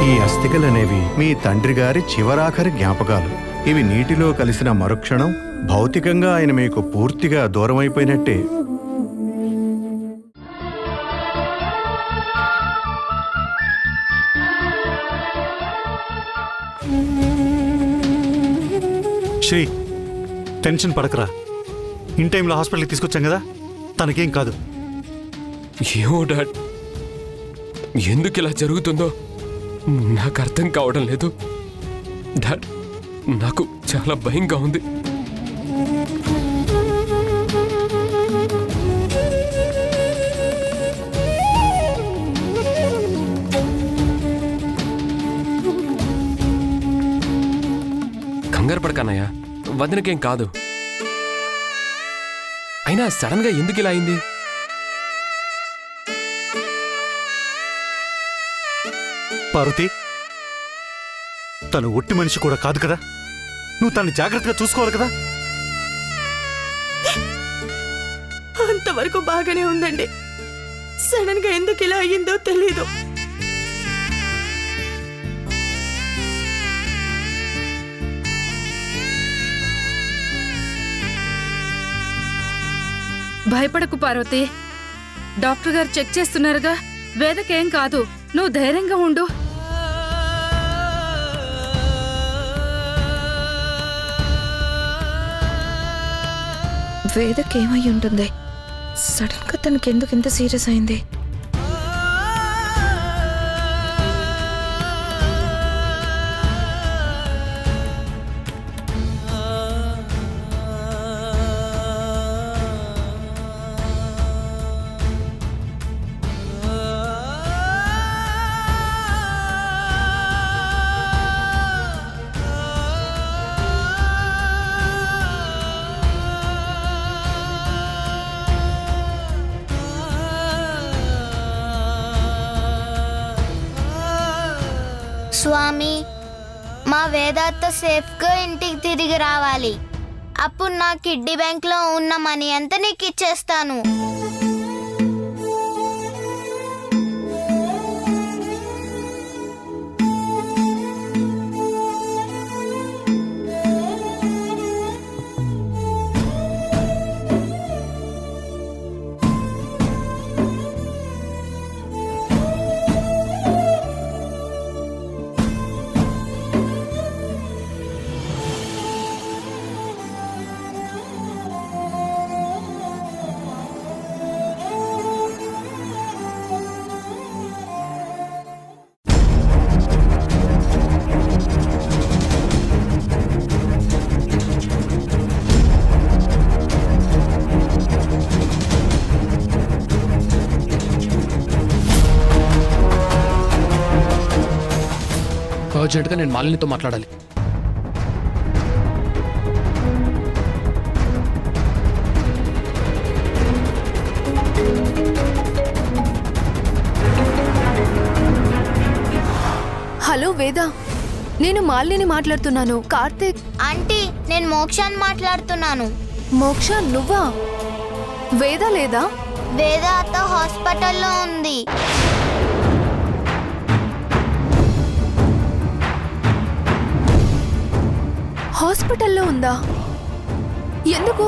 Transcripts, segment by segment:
ఈ అస్థికలనేవి మీ తండ్రి గారి చివరాఖరి జ్ఞాపకాలు. ఇవి నీటిలో కలిసిన మరుక్షణం భౌతికంగా ఆయన మీకు పూర్తిగా దూరమైపోయినట్టే. శ్రీ, టెన్షన్ పడకరా. ఇన్ టైంలో హాస్పిటల్కి తీసుకొచ్చాం కదా, తనకేం కాదు. ఏమో డాడ్, ఎందుకు ఇలా జరుగుతుందో నాకు అర్థం కావడం లేదు డాడ్. నాకు చాలా భయంగా ఉంది. కంగారు పడకన్నయ్య, వదినకేం కాదు. అయినా సడన్ గా ఎందుకు ఇలా అయింది? పార్వతి, తను ఒట్టి మనిషి కూడా కాదు కదా, నువ్వు తన్ని జాగ్రత్తగా చూసుకోవాలి కదా. అంతవరకు బాగానే ఉందండి. సడన్ గా ఎందుకు ఇలా అయ్యిందో తెలీదు. భయపడకు పార్వతి, డాక్టర్ గారు చెక్ చేస్తున్నారుగా. వేదకేం కాదు, నువ్వు ధైర్యంగా ఉండు. వేదకేమై ఉంటుంది? సడన్ గా తనకి ఎందుకు ఇంత సీరియస్ అయింది? స్వామి, మా వేదాంత సేఫ్గా ఇంటికి తిరిగి రావాలి. అప్పుడు నా కిడ్నీ బ్యాంక్లో ఉన్న మనీ అంతా నీకు ఇచ్చేస్తాను. అర్జెంట్గా నేను మాలినితో మాట్లాడాలి. హలో వేద, నేను మాలిని మాట్లాడుతున్నాను. కార్తీక్. ఆంటీ, నేను మోక్షాన్ని మాట్లాడుతున్నాను. మోక్ష, నువ్వా? వేద లేదా? వేదాంత హాస్పిటల్లో ఉంది. హాస్పిటల్లో ఉందా? ఎందుకు?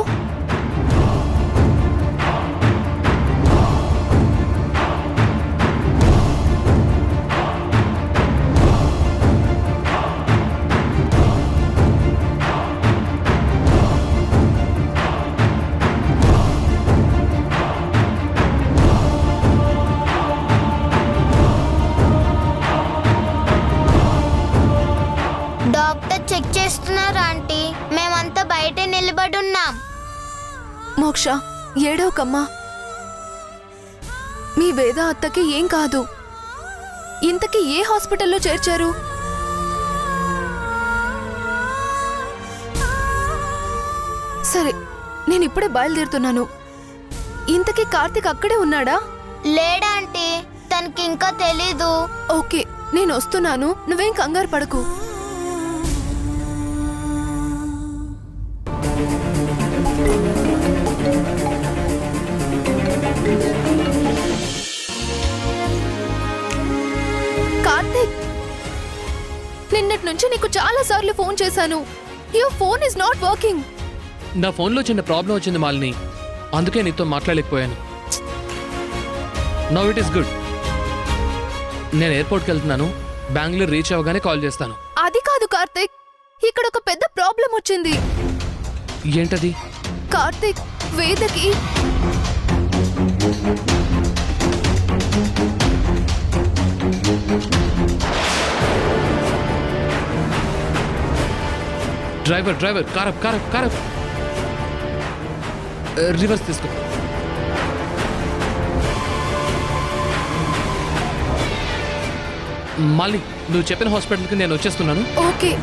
డాక్టర్ చెక్ చేస్తున్నారు ఆంటీ. మేమంతా బయట నిలబడున్నాం. మోక్ష, ఏడవకమ్మా. మీ వేద అత్తకి ఏం కాదు. ఇంతకీ ఏ హాస్పిటల్లో చేర్చారు? సరే, నేను ఇప్పుడే బయలుదేరుతున్నాను. ఇంతకీ కార్తీక్ అక్కడే ఉన్నాడా? లేడా ఆంటీ, తనకి ఇంకా తెలీదు. ఓకే, నేను వస్తున్నాను. నువ్వేం కంగారు పడకు. కార్తీక్, నిన్నటి నుంచి నీకు చాలా సార్లు ఫోన్ చేశాను. Your phone is not working. నా ఫోన్లో చిన్న ప్రాబ్లం వచ్చింది మాలిని, అందుకే నీతో మాట్లాడలేకపోయాను. Now it is good. నేను ఎయిర్పోర్ట్కి వెళ్తున్నాను, బెంగళూరు రీచ్ అవ్వగానే కాల్ చేస్తాను. అది కాదు కార్తిక్, ఇక్కడ ఒక పెద్ద ప్రాబ్లం వచ్చింది. ఏంటది? కార్తిక్, వేదకి డ్రైవర్ కారప్ రివర్స్ తీసుకో. మాలిని, నువ్వు చెప్పిన హాస్పిటల్కి నేను వచ్చేస్తున్నాను. ఓకే.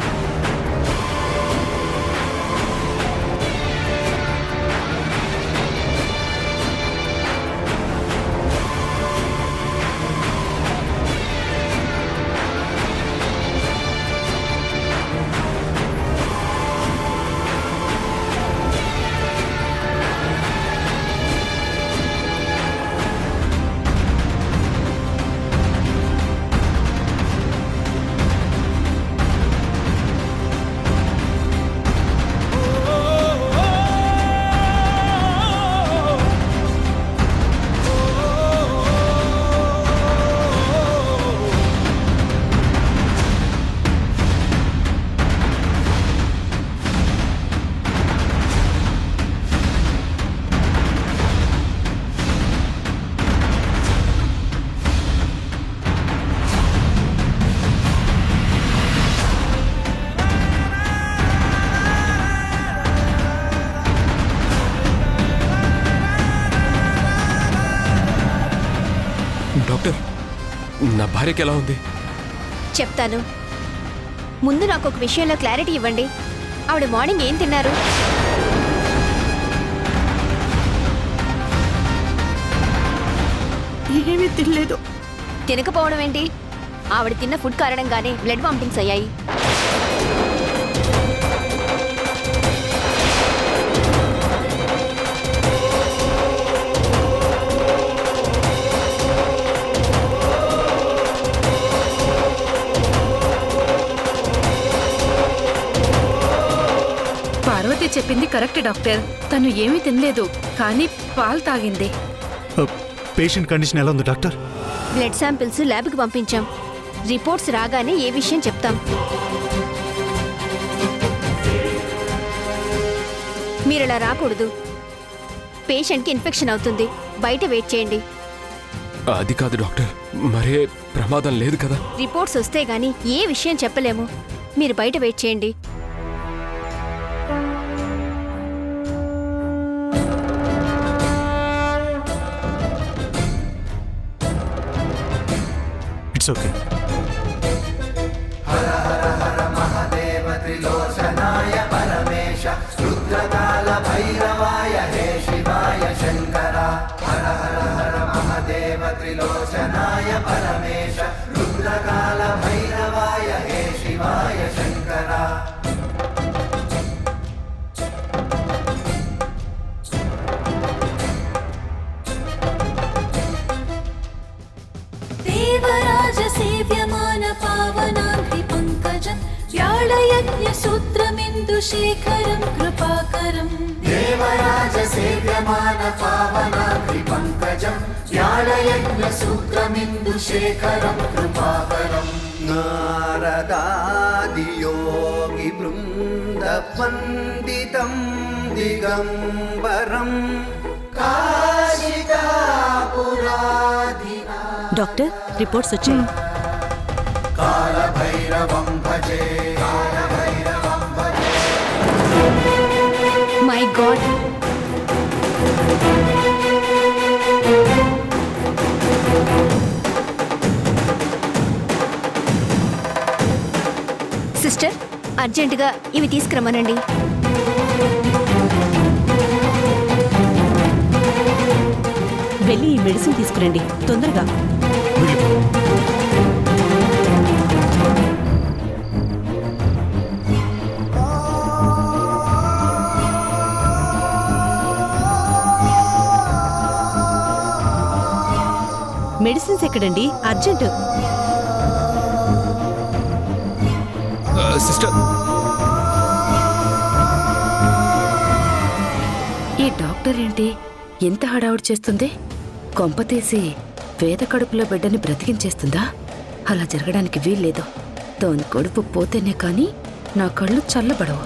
డాక్టర్, నా భార్యకి ఎలా ఉంది? చెప్తాను. ముందు నాకు ఒక విషయంలో క్లారిటీ ఇవ్వండి. ఆవిడ మార్నింగ్ ఏం తిన్నారు? ఏమీ తినలేదు. తినకపోవడం ఏంటి? ఆవిడ తిన్న ఫుడ్ కారణంగానే బ్లడ్ వామిటింగ్స్ అయ్యాయి. పార్వతి చెప్పింది కరెక్ట్ డాక్టర్. తను ఏమీ తినలేదు, కానీ పాలు తాగింది. పేషెంట్ కండిషన్ ఎలా ఉంది డాక్టర్? బ్లడ్ శాంపిల్స్ ల్యాబ్కి పంపించాం. రిపోర్ట్స్ రాగానే ఏ విషయం చెప్తాం. మీరు అలా రాకూడదు. పేషెంట్కి ఇన్ఫెక్షన్ అవుతుంది. బయట వెయిట్ చేయండి. అది కాదు డాక్టర్, మరే ప్రమాదం లేదు కదా? రిపోర్ట్స్ వస్తే గానీ ఏ విషయం చెప్పలేము. మీరు బయట వెయిట్ చేయండి. It's okay. దేవరాజ సేవ్యమాన పావనాంఘ్రి పంకజం వ్యాళయజ్ఞ సూత్రమిందు శేఖరం కృపాకరం. దేవరాజ సేవ్యమాన పావనాంఘ్రి పంకజం వ్యాళయజ్ఞ సూత్రమిందు శేఖరం కృపాకరం. నారదాది యోగి బృంద వందితం దిగంబరం కాశికాపురాధినా. డాక్టర్, రిపోర్ట్స్ వచ్చాయి. కాలభైరవం భజే, కాలభైరవం భజే. My God. సిస్టర్, అర్జెంటుగా ఇవి తీసుకురమ్మనండి. వెళ్ళి ఈ మెడిసిన్ తీసుకురండి తొందరగా. మెడిసిన్స్ ఎక్కడండి? అర్జెంటు. సిస్టర్, ఈ డాక్టర్ ఏంటి ఎంత హడావుడి చేస్తుంది? కొంపతీసి వేద కడుపులో బిడ్డని బ్రతికించేస్తుందా? అలా జరగడానికి వీల్లేదు. దాని కడుపు పోతేనే కాని నా కళ్ళు చల్లబడవు.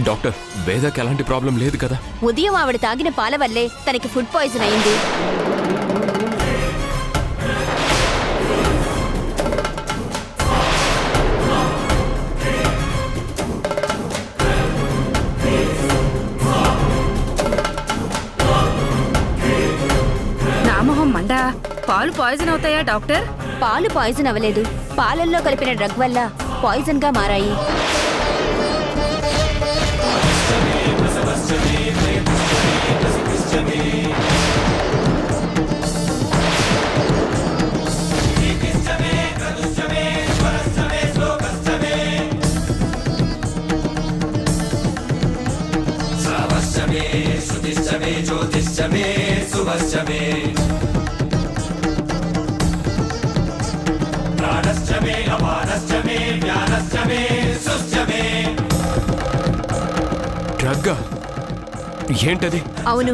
డాక్టర్ వేదకి ఎలాంటి ప్రాబ్లం లేదు కదా? ఉదయం ఆవిడ తాగిన పాల వల్లే తనకి ఫుడ్ పాయిజన్ అయింది. నామోహం మండా, పాలు పాయిజన్ అవుతాయా డాక్టర్? పాలు పాయిజన్ అవ్వలేదు, పాలల్లో కలిపిన డ్రగ్ వల్ల పాయిజన్ గా మారాయి. డ్రగ్గా? ఏంటది? అవును,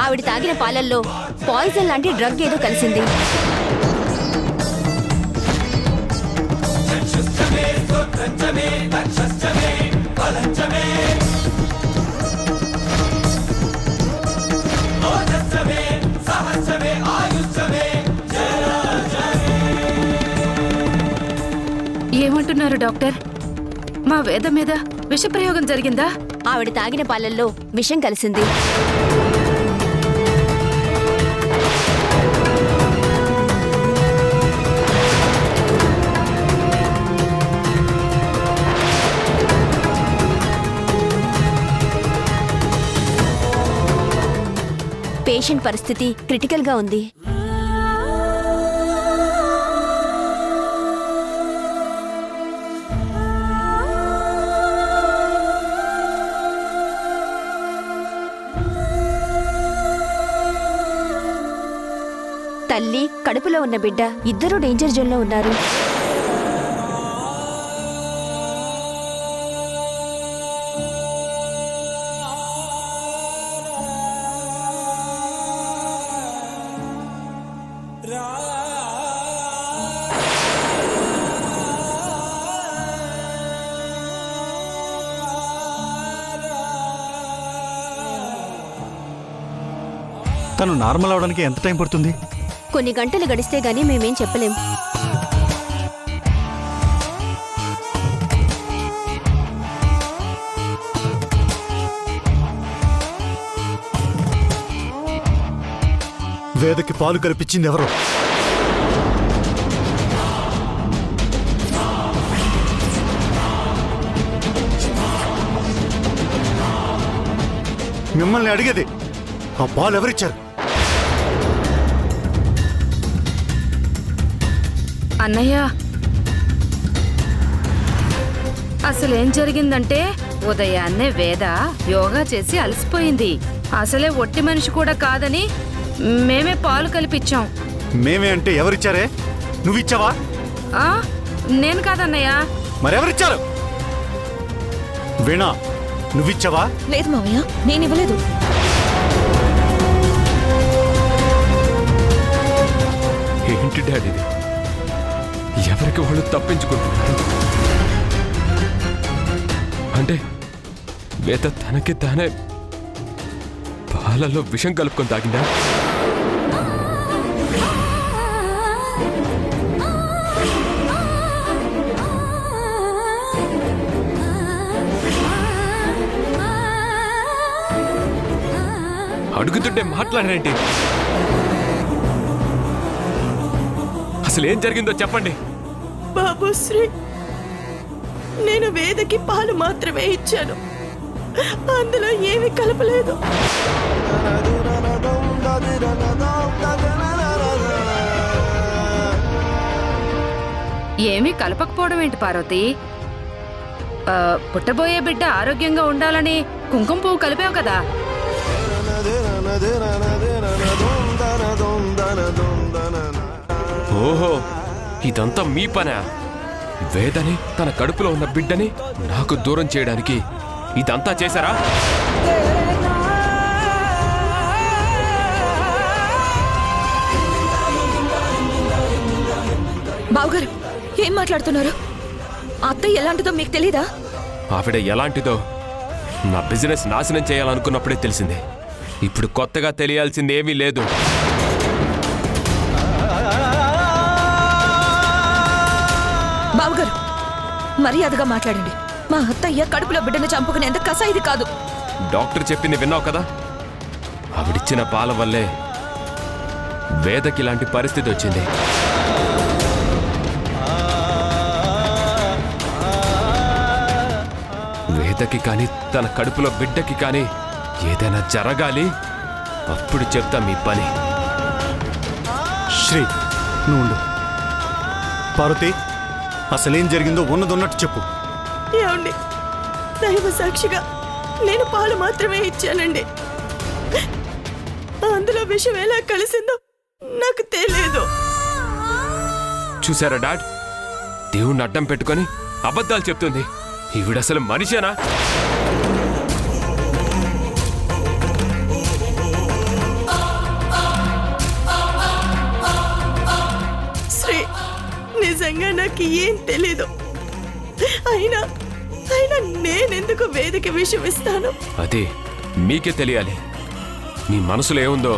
ఆవిడ తాగిన పాలల్లో పాయిజన్ లాంటి డ్రగ్ ఏదో కలిసింది. ఏమంటున్నారు డాక్టర్? మా వేద మీద విషప్రయోగం జరిగిందా? ఆవిడ తాగిన పాలల్లో విషం కలిసింది. పేషెంట్ పరిస్థితి క్రిటికల్గా ఉంది. తల్లి, కడుపులో ఉన్న బిడ్డ ఇద్దరూ డేంజర్ జోన్లో ఉన్నారు. తను నార్మల్ అవడానికి ఎంత టైం పడుతుంది? కొన్ని గంటలు గడిస్తే గానీ మేమేం చెప్పలేం. వేదకి పాలు కల్పించింది ఎవరు? మిమ్మల్ని అడిగేది, ఆ పాలు ఎవరిచ్చారు? అన్నయ్య, అసలేం జరిగిందంటే ఉదయాన్నే వేద యోగా చేసి అలసిపోయింది. అసలే ఒట్టి మనిషి కూడా కాదని మేమే పాలు కలిపిచ్చాం. మేమే అంటే ఎవరిచ్చారే? నువ్విచ్చావా? నేను కాదన్నయ్య. మరెవరిచ్చారు? వీణా నువ్విచ్చావా? లేదు మావయ్య, నేను ఇవ్వలేదు. ఏంటి డాడీ ఇది? ఎవరికి వాళ్ళు తప్పించుకుంటున్నారు? అంటే వేద తనకి తానే పాలలో విషం కలుపుకొని తాగిందా? అడుగుతుంటే మాట్లాడేంటి? అసలు ఏం జరిగిందో చెప్పండి. బాబు శ్రీ, నేను వేదకి పాలు మాత్రమే ఇచ్చాను, అందులో ఏమీ కలపలేదు. ఏమీ కలపకపోవడం ఏంటి పార్వతి? పుట్టబోయే బిడ్డ ఆరోగ్యంగా ఉండాలని కుంకుమ పువ్వు కలిపావు కదా. ఓహో, ఇదంతా మీ పనా? వేదని తన కడుపులో ఉన్న బిడ్డని నాకు దూరం చేయడానికి ఇదంతా చేశారా? బావగారు, ఏం మాట్లాడుతున్నారు? అత్తయ్య ఎలాంటిదో మీకు తెలీదా? ఆవిడ ఎలాంటిదో నా బిజినెస్ నాశనం చేయాలనుకున్నప్పుడే తెలిసింది. ఇప్పుడు కొత్తగా తెలియాల్సింది ఏమీ లేదు. బావగారు, మర్యాదగా మాట్లాడండి. మా అత్తయ్య కడుపులో బిడ్డను చంపుకునేంత కసాయిది కాదు. డాక్టర్ చెప్పింది విన్నావు కదా? ఆవిడిచ్చిన పాల వల్లే వేదకి ఇలాంటి పరిస్థితి వచ్చింది. వేదకి కానీ తన కడుపులో బిడ్డకి కానీ ఏదైనా జరగాలి, అప్పుడు చెప్తా మీ పని. శ్రీ నువ్వు ఉండు. పార్వతి, అసలేం జరిగిందో ఉన్నదన్నట్టు చెప్పు. ఏమండి, దైవ సాక్షిగా నేను పాలు మాత్రమే ఇచ్చానండి. అందులో విషయం ఎలా కలిసిందో నాకు తెలియదు. చూసారా డాడ్, దేవుణ్ణి అడ్డం పెట్టుకొని అబద్ధాలు చెప్తుంది. ఈవిడసలు మనిషేనా? శ్రీ, నిజంగా నాకు ఏం తెలీదు. అయినా అయినా నేనెందుకు వేదిక విషయం ఇస్తాను? అదే మీకే తెలియాలి. మీ మనసులో ఏముందో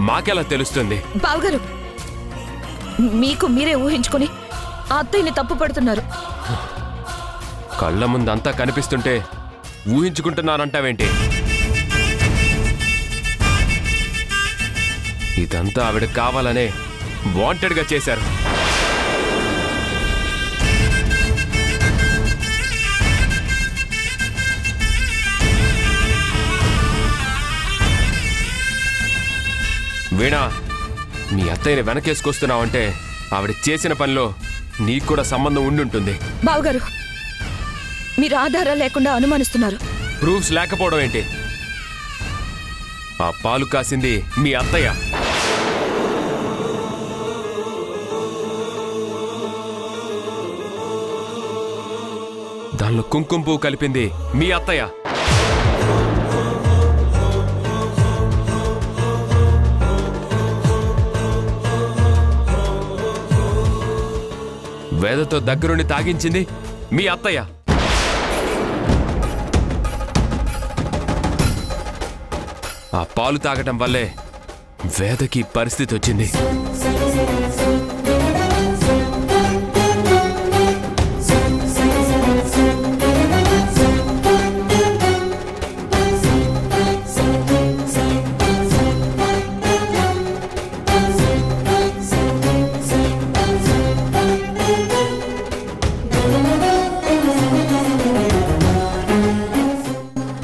మాకెలా తెలుస్తుంది? బావగారు, మీకు మీరే ఊహించుకొని ఆ అత్తయ్యని తప్పు పడుతున్నారు. కళ్ళ ముందంతా కనిపిస్తుంటే ఊహించుకుంటున్నానంటావేంటి? ఇదంతా ఆవిడ కావాలనే వాంటెడ్గా చేశారు. వీణా, మీ అత్తయ్యని వెనకేసుకొస్తున్నావంటే ఆవిడ చేసిన పనిలో నీకు కూడా సంబంధం ఉండుంటుంది. బావగారు, మీరు ఆధారాలు లేకుండా అనుమానిస్తున్నారు. ప్రూఫ్స్ లేకపోవడం ఏంటి? ఆ పాలు కాసింది మీ అత్తయ్య. దానిలో కుంకుమ పువ్వు కలిపింది మీ అత్తయ్య. వేదతో దగ్గరుండి తాగించింది మీ అత్తయ్య. ఆ పాలు తాగటం వల్లే వేదకి పరిస్థితి వచ్చింది.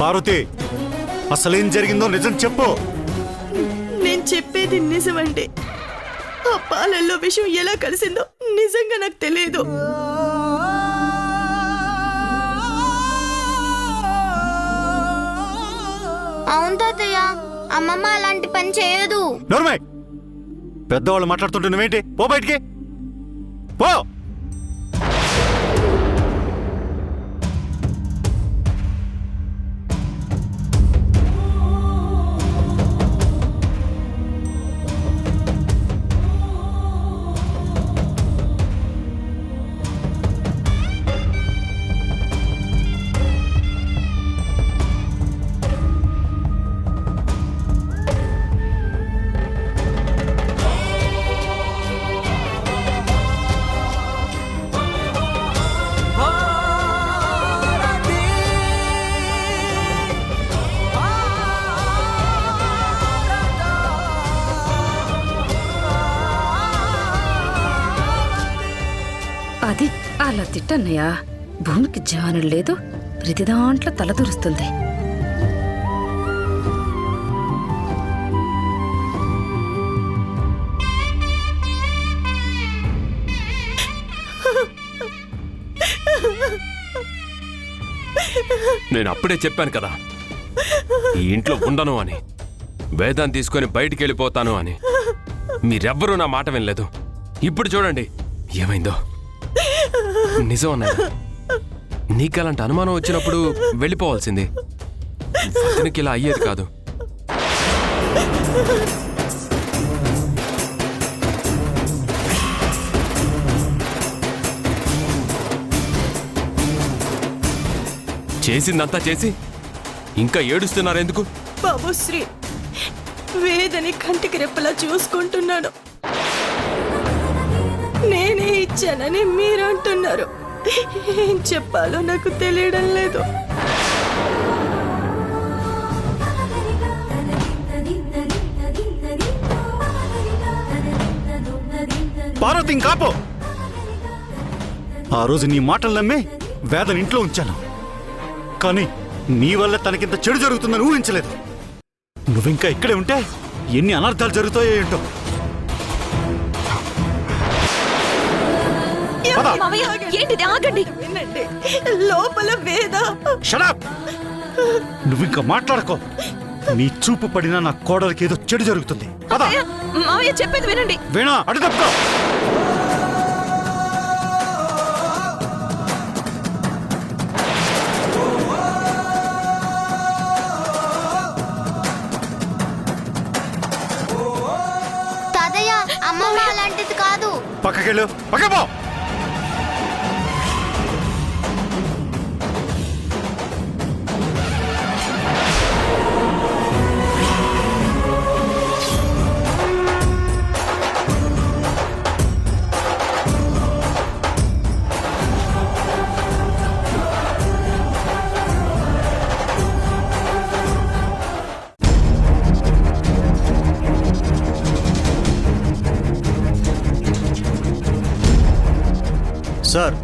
పార్వతి, అసలేం జరిగిందో నిజం చెప్పు. నేను చెప్పేది నిజమండి. ఆ పాలల్లో విషయం ఎలా కలిసిందో నిజంగా నాకు తెలియదు. అవును తాతయ్య, అమ్మమ్మ అలాంటి పని చేయదు. నోర్మై, పెద్దవాళ్ళు మాట్లాడుతుంటే నువ్వేంటి? పో బయటికి పో. తిట్టన్నయ్య. భూమికి జ్ఞానం లేదు, ప్రతి దాంట్లో తలదూరుస్తుంది. నేను అప్పుడే చెప్పాను కదా ఈ ఇంట్లో ఉండను అని, వేదాన్ని తీసుకొని బయటికి వెళ్ళిపోతాను అని. మీరెవ్వరూ నా మాట వినలేదు. ఇప్పుడు చూడండి ఏమైందో. నిజం అన్నయ్య, నీకలాంటి అనుమానం వచ్చినప్పుడు వెళ్ళిపోవాల్సింది. వదినకి ఇలా అయ్యేది కాదు. చేసిందంతా చేసి ఇంకా ఏడుస్తున్నారెందుకు? బాబు శ్రీ, వేదని కంటికి రెప్పలా చూసుకుంటున్నాను. నేనే ఇచ్చానని మీరు అంటున్నారు. ఏం చెప్పాలో నాకు తెలియడం లేదు. పార్వతి ఇంకాపో. ఆ రోజు నీ మాటలు నమ్మి వేదన ఇంట్లో ఉంచాను, కానీ నీ వల్ల తనకింత చెడు జరుగుతుందని ఊహించలేదు. నువ్వింకా ఇక్కడే ఉంటే ఎన్ని అనర్థాలు జరుగుతాయో ఏంటో. పద. మావయ్య, ఏంటిది? ఆగండి. వినండి, లోపల వేద. Shut up! నువ్వింకా మాట్లాడకో. నీ చూపు పడినా నా కోడలికి ఏదో చెడు జరుగుతుంది. పద. మావయ్య చెప్పేది వినండి. వీణా, అటు తప్పుకో. తాతయ్య, అమ్మమ్మ అలాంటిది కాదు. పక్కకెళ్ళు, పక్కపో. సార్,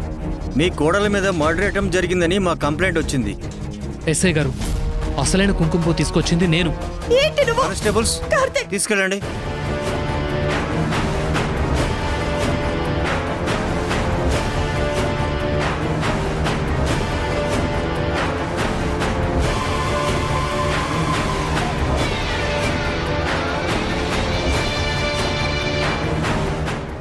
మీ కోడల మీద మర్డర్ అటెంప్ట్ జరిగిందని మా కంప్లైంట్ వచ్చింది. ఎస్ఐ గారు, అసలైన కుంకుమ పువ్వు తీసుకొచ్చింది నేను. ఏంటి నువ్వు? కానిస్టేబుల్స్ కార్తీక్, తీసుకెళ్ళండి.